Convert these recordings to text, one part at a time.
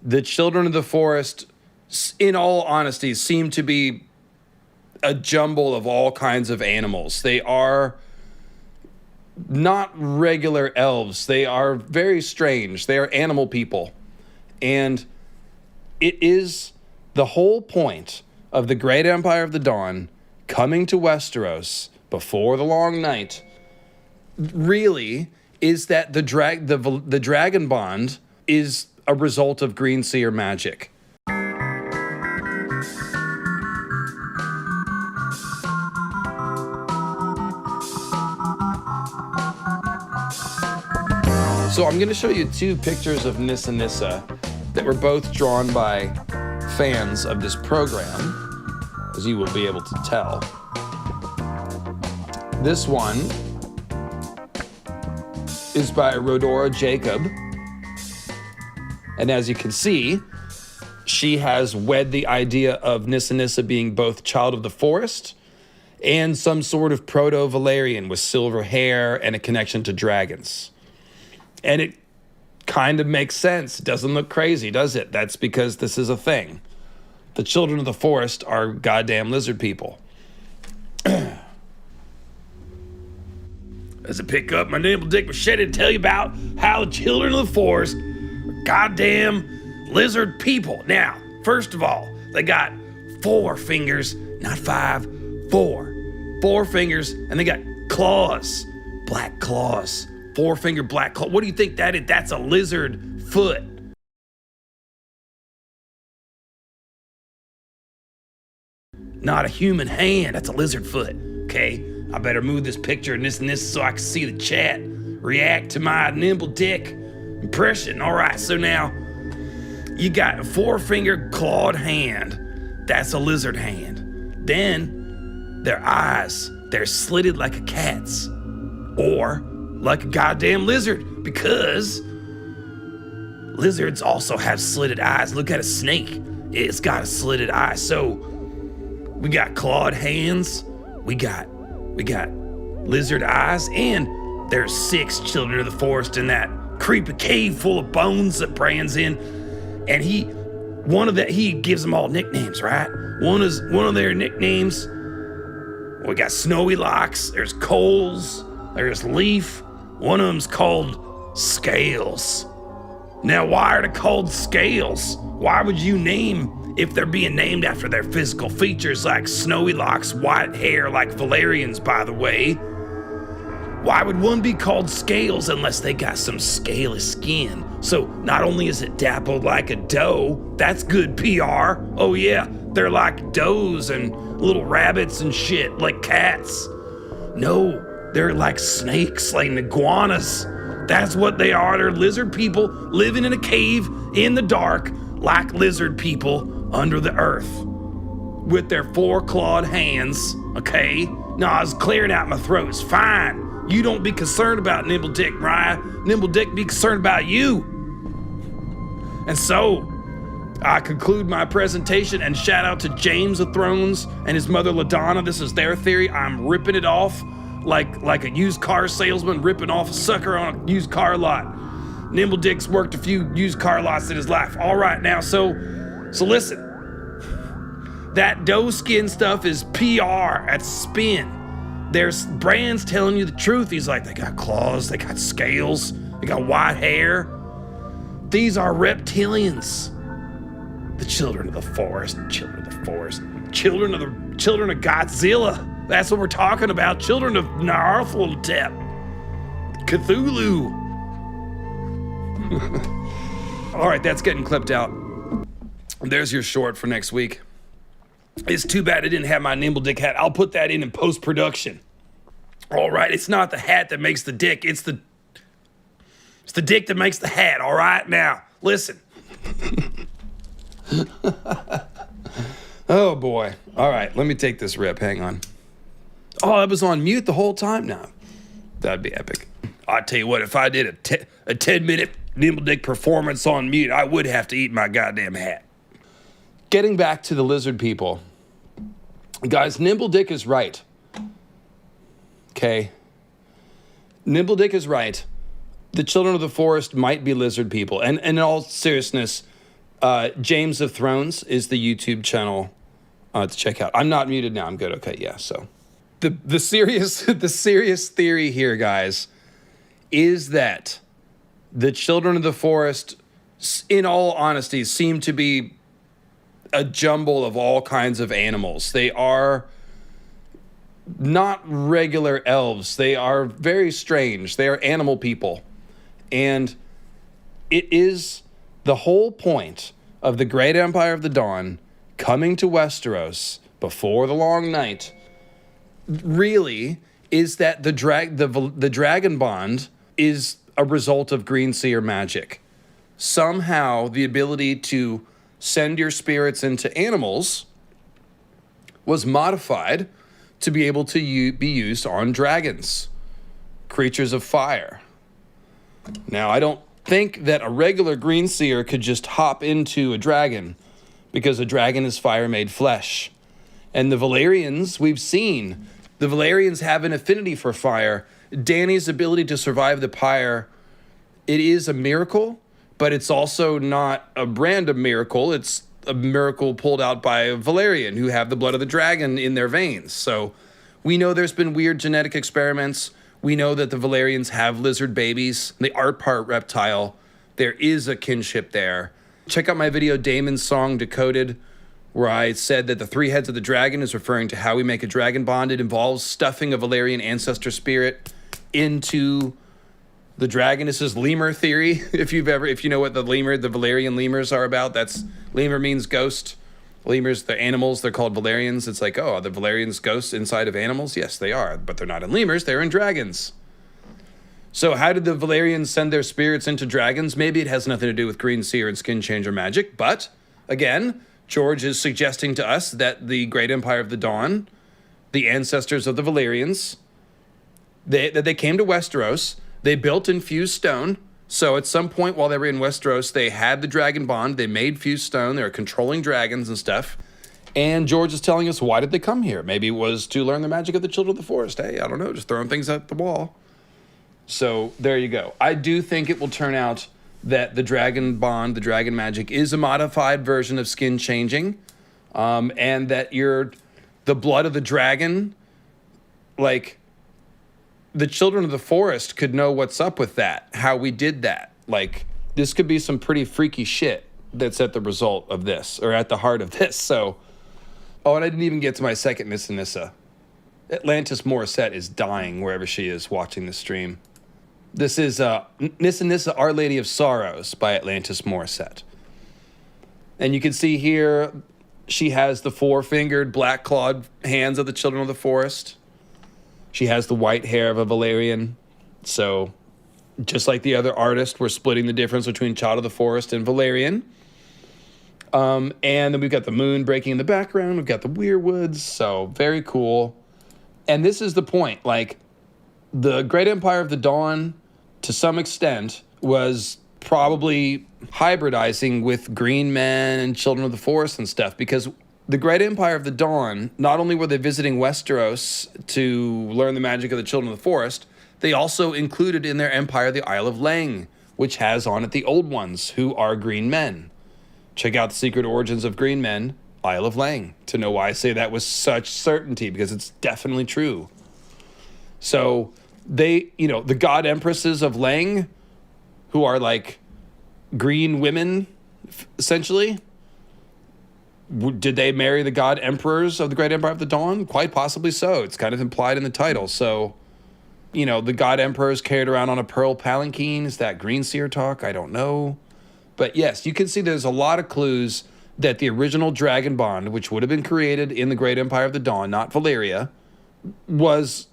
The children of the forest, in all honesty, seem to be a jumble of all kinds of animals. They are not regular elves. They are very strange. They are animal people. And it is the whole point of the Great Empire of the Dawn coming to Westeros before the long night, really, is that the Dragonbond is a result of greenseer magic. So I'm going to show you 2 pictures of Nissa Nissa that were both drawn by fans of this program, as you will be able to tell. This one is by Rodora Jacob. And as you can see, she has wed the idea of Nissa Nissa being both child of the forest and some sort of proto-Valerian with silver hair and a connection to dragons. And it kind of makes sense. It doesn't look crazy, does it? That's because this is a thing. The children of the forest are goddamn lizard people. As I pick up my Nimble Dick machete to tell you about how the children of the forest are goddamn lizard people. Now, first of all, they got 4 fingers, not 5, 4. 4 fingers, and they got claws, black claws. 4-finger black claw. What do you think that is? That's a lizard foot. Not a human hand. That's a lizard foot. Okay, I better move this picture and this so I can see the chat react to my Nimble Dick impression. All right, so now you got a 4-finger clawed hand. That's a lizard hand. Then their eyes, they're slitted like a cat's, or like a goddamn lizard, because lizards also have slitted eyes. Look at a snake. It's got a slitted eye. So we got clawed hands, we got lizard eyes, and there's 6 children of the forest in that creepy cave full of bones that Bran's in. And he gives them all nicknames, right? One of their nicknames, we got Snowy Locks, there's Coals, there's Leaf. One of them's called Scales. Now, why are they called Scales? Why would you name, if they're being named after their physical features like Snowy Locks, white hair like Valerians, by the way, why would one be called Scales unless they got some scaly skin? So not only is it dappled like a doe, that's good PR. Oh yeah, they're like does and little rabbits and shit, like cats. No, they're like snakes, like iguanas. That's what they are. They're lizard people living in a cave in the dark, like lizard people under the earth, with their 4-clawed hands, okay? No, I was clearing out my throat. It's fine. You don't be concerned about Nimble Dick, Mariah. Nimble Dick be concerned about you. And so, I conclude my presentation and shout out to James of Thrones and his mother LaDonna. This is their theory. I'm ripping it off like a used car salesman ripping off a sucker on a used car lot. Nimble Dick's worked a few used car lots in his life. All right, now, so listen. That doe skin stuff is PR. That's spin. There's Bran's telling you the truth. He's like, they got claws, they got scales, they got white hair. These are reptilians. The children of the forest, children of the forest, children of Godzilla. That's what we're talking about. Children of Nyarlathotep, Cthulhu. All right, that's getting clipped out. There's your short for next week. It's too bad I didn't have my Nimble Dick hat. I'll put that in post-production. All right, it's not the hat that makes the dick. It's the dick that makes the hat. All right, now listen. Oh boy. All right, let me take this rip. Hang on. Oh, I was on mute the whole time now. That'd be epic. I tell you what, if I did a 10-minute Nimble Dick performance on mute, I would have to eat my goddamn hat. Getting back to the lizard people. Guys, Nimble Dick is right. Okay? Nimble Dick is right. The children of the forest might be lizard people. And in all seriousness, James of Thrones is the YouTube channel to check out. I'm not muted now. I'm good. Okay, yeah. So the serious the serious theory here, guys, is that the children of the forest, in all honesty, seem to be a jumble of all kinds of animals. They are not regular elves. They are very strange. They are animal people. And it is the whole point of the Great Empire of the Dawn coming to Westeros before the long night really is that the Dragonbond is a result of greenseer magic. Somehow the ability to send your spirits into animals was modified to be able to be used on dragons, creatures of fire. Now, I don't think that a regular greenseer could just hop into a dragon, because a dragon is fire-made flesh. And the Valyrians, we've seen, the Valyrians have an affinity for fire. Dany's ability to survive the pyre, it is a miracle, but it's also not a random miracle. It's a miracle pulled out by a Valyrian who have the blood of the dragon in their veins. So we know there's been weird genetic experiments. We know that the Valyrians have lizard babies. They are part reptile. There is a kinship there. Check out my video, Damon's Song Decoded, where I said that the 3 heads of the dragon is referring to how we make a dragon bond. It involves stuffing a Valyrian ancestor spirit into the dragon. This is lemur theory. If you know what the Valyrian lemurs are about, that's lemur means ghost. Lemurs, they're animals. They're called Valyrians. It's like, oh, are the Valyrians ghosts inside of animals? Yes, they are, but they're not in lemurs. They're in dragons. So how did the Valyrians send their spirits into dragons? Maybe it has nothing to do with greenseer and skin changer magic, but again, George is suggesting to us that the Great Empire of the Dawn, the ancestors of the Valyrians, that they came to Westeros. They built infused stone. So at some point while they were in Westeros, they had the dragon bond. They made fused stone. They were controlling dragons and stuff. And George is telling us, why did they come here? Maybe it was to learn the magic of the children of the forest. Hey, I don't know, just throwing things at the wall. So there you go. I do think it will turn out that the dragon bond, the dragon magic, is a modified version of skin changing. And that the blood of the dragon, like, the children of the forest could know what's up with that, how we did that. Like, this could be some pretty freaky shit that's at the result of this, or at the heart of this. So, oh, and I didn't even get to my second Nissa Nissa. Atlantis Morissette is dying wherever she is watching the stream. This is Nissa Nissa, Our Lady of Sorrows by Atlantis Morissette. And you can see here, she has the 4-fingered, black-clawed hands of the children of the forest. She has the white hair of a Valyrian. So, just like the other artist, we're splitting the difference between Child of the Forest and Valyrian. And then we've got the moon breaking in the background. We've got the weirwoods. So, very cool. And this is the point. Like, the Great Empire of the Dawn, to some extent, was probably hybridizing with green men and children of the forest and stuff, because the Great Empire of the Dawn, not only were they visiting Westeros to learn the magic of the children of the forest, they also included in their empire the Isle of Lang, which has on it the Old Ones, who are green men. Check out The Secret Origins of Green Men, Isle of Lang, to know why I say that with such certainty, because it's definitely true. So they, the god empresses of Lang, who are like green women, essentially, did they marry the god emperors of the Great Empire of the Dawn? Quite possibly so. It's kind of implied in the title. So, the god emperors carried around on a pearl palanquin. Is that greenseer talk? I don't know. But yes, you can see there's a lot of clues that the original Dragon Bond, which would have been created in the Great Empire of the Dawn, not Valyria, was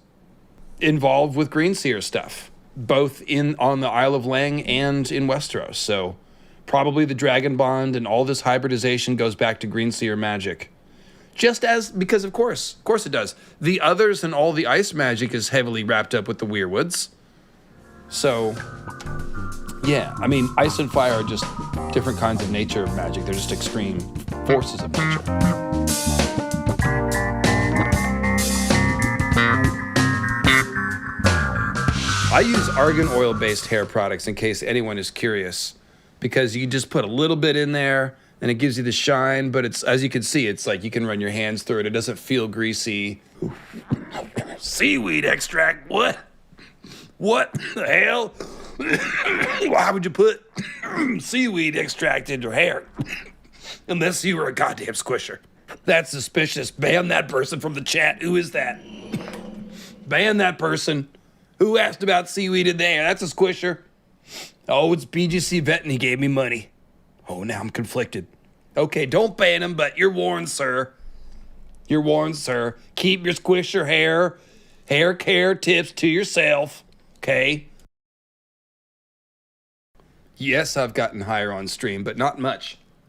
involved with greenseer stuff, both on the Isle of Lang and in Westeros. So probably the Dragon Bond and all this hybridization goes back to greenseer magic. Because of course it does. The others and all the ice magic is heavily wrapped up with the weirwoods. So, yeah, I mean, ice and fire are just different kinds of nature of magic. They're just extreme forces of nature. I use argan oil-based hair products in case anyone is curious. because you just put a little bit in there and it gives you the shine, but it's, as you can see, it's like you can run your hands through it. It doesn't feel greasy. Seaweed extract? What? What the hell? Why would you put seaweed extract in your hair? Unless you were a goddamn squisher. That's suspicious. Ban that person from the chat. Who is that? Ban that person. Who asked about seaweed in there? That's a squisher. Oh, it's BGC Vet and he gave me money. Oh, now I'm conflicted. Okay, don't ban him, but you're warned, sir. You're warned, sir. Keep your squisher hair care tips to yourself, okay? Yes, I've gotten higher on stream, but not much.